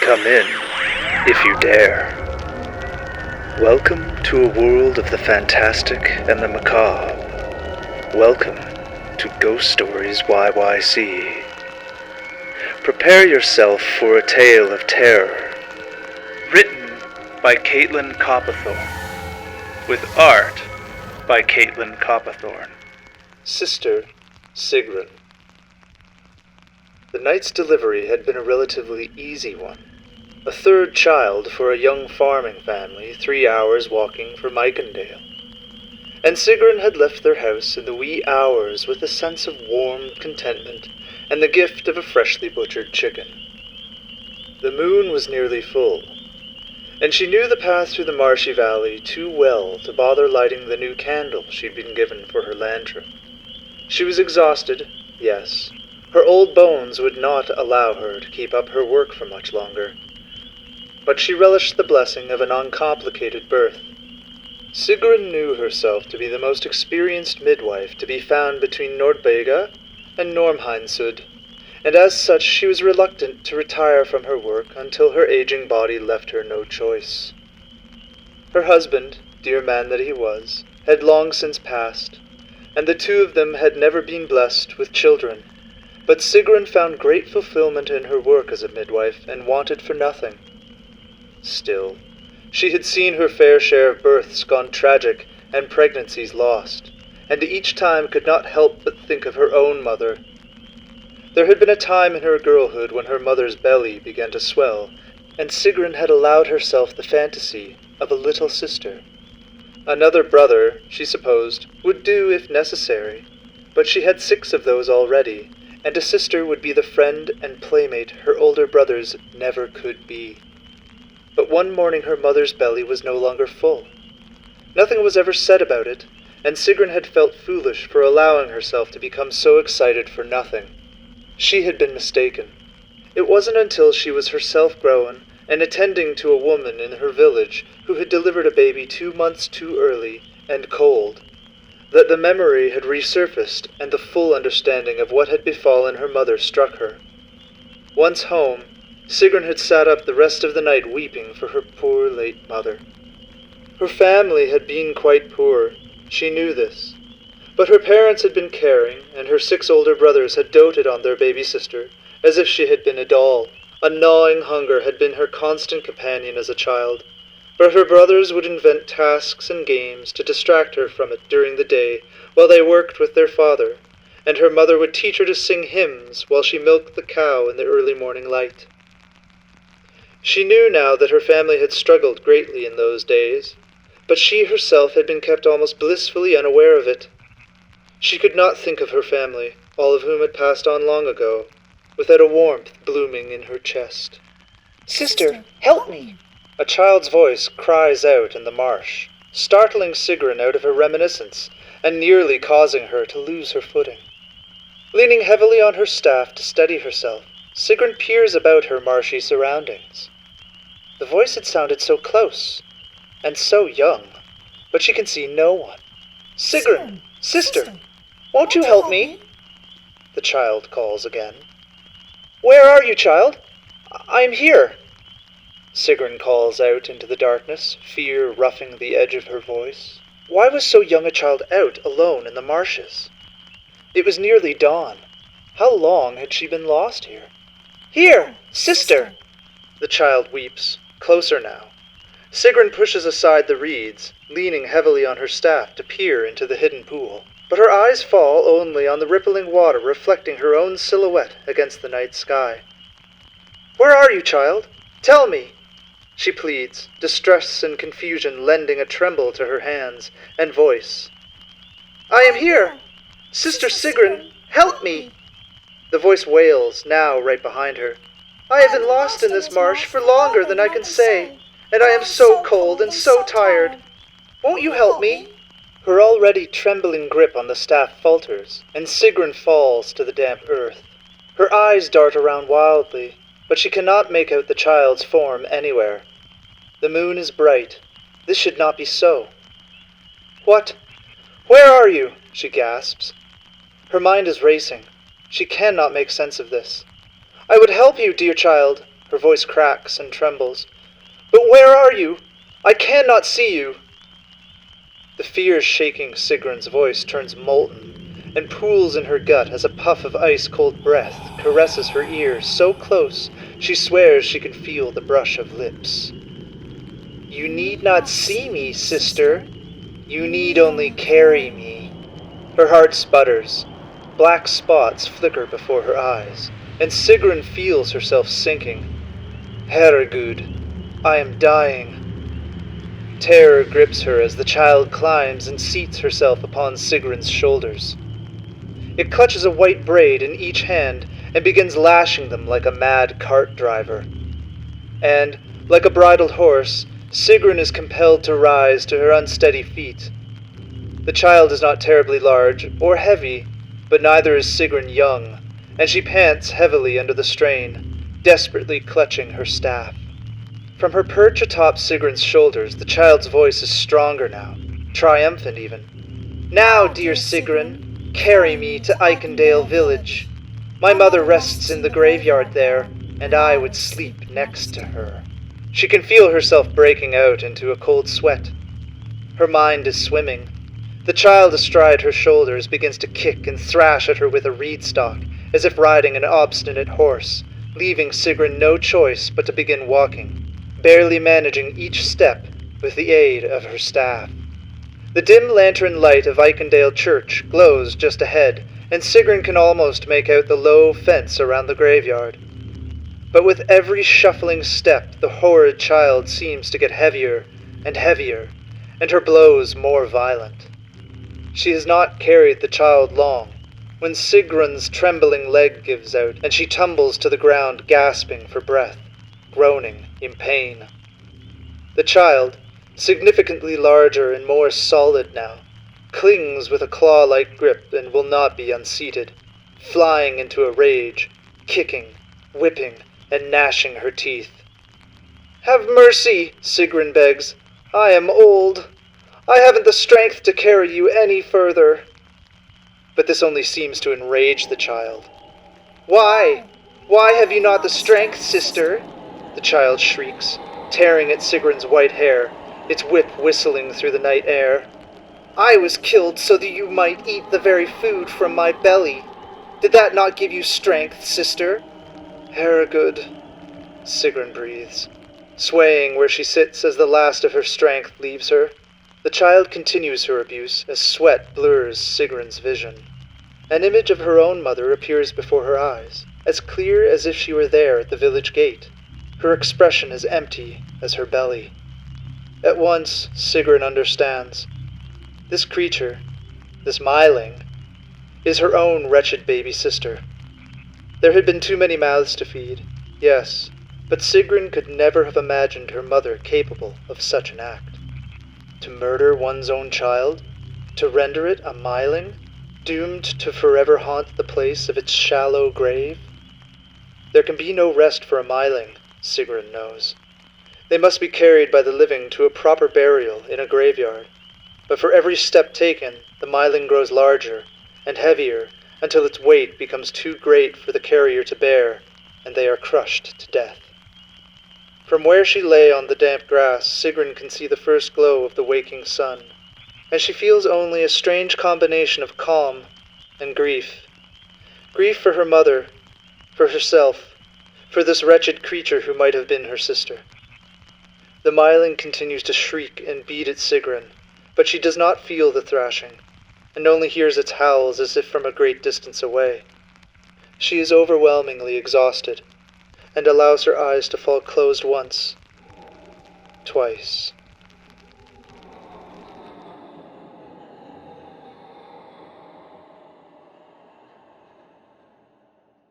Come in, if you dare. Welcome to a world of the fantastic and the macabre. Welcome to Ghost Stories YYC. Prepare yourself for a tale of terror. Written by Kaitlynn Copithorne. With art by Kaitlynn Copithorne. Sister Sigrun. The night's delivery had been a relatively easy one. A third child for a young farming family 3 hours walking from Aikendale. And Sigrun had left their house in the wee hours with a sense of warm contentment and the gift of a freshly butchered chicken. The moon was nearly full, and she knew the path through the marshy valley too well to bother lighting the new candle she'd been given for her lantern. She was exhausted, yes. Her old bones would not allow her to keep up her work for much longer. But she relished the blessing of an uncomplicated birth. Sigrun knew herself to be the most experienced midwife to be found between Nordbega and Normheinsud, and as such she was reluctant to retire from her work until her aging body left her no choice. Her husband, dear man that he was, had long since passed, and the two of them had never been blessed with children. But Sigrun found great fulfillment in her work as a midwife and wanted for nothing. Still, she had seen her fair share of births gone tragic and pregnancies lost, and each time could not help but think of her own mother. There had been a time in her girlhood when her mother's belly began to swell, and Sigrun had allowed herself the fantasy of a little sister. Another brother, she supposed, would do if necessary, but she had 6 of those already, and a sister would be the friend and playmate her older brothers never could be. But one morning her mother's belly was no longer full. Nothing was ever said about it, and Sigrun had felt foolish for allowing herself to become so excited for nothing. She had been mistaken. It wasn't until she was herself grown and attending to a woman in her village who had delivered a baby 2 months too early and cold that the memory had resurfaced and the full understanding of what had befallen her mother struck her. Once home, Sigrun had sat up the rest of the night weeping for her poor late mother. Her family had been quite poor, she knew this, but her parents had been caring, and her 6 older brothers had doted on their baby sister as if she had been a doll. A gnawing hunger had been her constant companion as a child, but her brothers would invent tasks and games to distract her from it during the day while they worked with their father, and her mother would teach her to sing hymns while she milked the cow in the early morning light. She knew now that her family had struggled greatly in those days, but she herself had been kept almost blissfully unaware of it. She could not think of her family, all of whom had passed on long ago, without a warmth blooming in her chest. "Sister, help me!" A child's voice cries out in the marsh, startling Sigrun out of her reminiscence and nearly causing her to lose her footing. Leaning heavily on her staff to steady herself, Sigrun peers about her marshy surroundings. The voice had sounded so close, and so young, but she can see no one. "Sigrun! Sister! Won't you help me?" The child calls again. "Where are you, child? I am here." Sigrun calls out into the darkness, fear roughing the edge of her voice. Why was so young a child out alone in the marshes? It was nearly dawn. How long had she been lost here? "Here, sister!" The child weeps, closer now. Sigrun pushes aside the reeds, leaning heavily on her staff to peer into the hidden pool. But her eyes fall only on the rippling water reflecting her own silhouette against the night sky. "Where are you, child? Tell me!" She pleads, distress and confusion lending a tremble to her hands and voice. "I am here! Sister Sigrun, help me!" The voice wails, now right behind her. "I have been lost in this marsh for longer than I can say, and I am so cold and so tired. Won't you help me?" Her already trembling grip on the staff falters, and Sigrun falls to the damp earth. Her eyes dart around wildly, but she cannot make out the child's form anywhere. The moon is bright. This should not be so. "What? Where are you?" she gasps. Her mind is racing. She cannot make sense of this. "I would help you, dear child," Her voice cracks and trembles. "But where are you? I cannot see you." The fear shaking Sigrun's voice turns molten and pools in her gut as a puff of ice-cold breath caresses her ear so close she swears she can feel the brush of lips. "You need not see me, sister. You need only carry me." Her heart sputters. Black spots flicker before her eyes, and Sigrun feels herself sinking. "Herregud, I am dying." Terror grips her as the child climbs and seats herself upon Sigrun's shoulders. It clutches a white braid in each hand and begins lashing them like a mad cart driver. And, like a bridled horse, Sigrun is compelled to rise to her unsteady feet. The child is not terribly large or heavy, but neither is Sigrun young, and she pants heavily under the strain, desperately clutching her staff. From her perch atop Sigrun's shoulders, the child's voice is stronger now, triumphant even. "Now, dear Sigrun, carry me to Eikendale village. My mother rests in the graveyard there, and I would sleep next to her." She can feel herself breaking out into a cold sweat. Her mind is swimming. The child astride her shoulders begins to kick and thrash at her with a reed stalk, as if riding an obstinate horse, leaving Sigrun no choice but to begin walking, barely managing each step with the aid of her staff. The dim lantern light of Eikendale Church glows just ahead, and Sigrun can almost make out the low fence around the graveyard. But with every shuffling step, the horrid child seems to get heavier, and her blows more violent. She has not carried the child long, when Sigrun's trembling leg gives out, and she tumbles to the ground gasping for breath, groaning in pain. The child, significantly larger and more solid now, clings with a claw-like grip and will not be unseated, flying into a rage, kicking, whipping, and gnashing her teeth. "Have mercy," Sigrun begs. "I am old. I haven't the strength to carry you any further." But this only seems to enrage the child. "Why? Why have you not the strength, sister?" the child shrieks, tearing at Sigrun's white hair, its whip whistling through the night air. "I was killed so that you might eat the very food from my belly. Did that not give you strength, sister?" "Herregud," Sigrun breathes, swaying where she sits as the last of her strength leaves her. The child continues her abuse as sweat blurs Sigrun's vision. An image of her own mother appears before her eyes, as clear as if she were there at the village gate. Her expression is empty as her belly. At once, Sigrun understands. This creature, this myling, is her own wretched baby sister. There had been too many mouths to feed, yes, but Sigrun could never have imagined her mother capable of such an act. To murder one's own child, to render it a myling, doomed to forever haunt the place of its shallow grave. There can be no rest for a myling, Sigrun knows. They must be carried by the living to a proper burial in a graveyard. But for every step taken, the myling grows larger and heavier until its weight becomes too great for the carrier to bear, and they are crushed to death. From where she lay on the damp grass, Sigrun can see the first glow of the waking sun, and she feels only a strange combination of calm and grief. Grief for her mother, for herself, for this wretched creature who might have been her sister. The myling continues to shriek and beat at Sigrun, but she does not feel the thrashing, and only hears its howls as if from a great distance away. She is overwhelmingly exhausted, and allows her eyes to fall closed once, twice,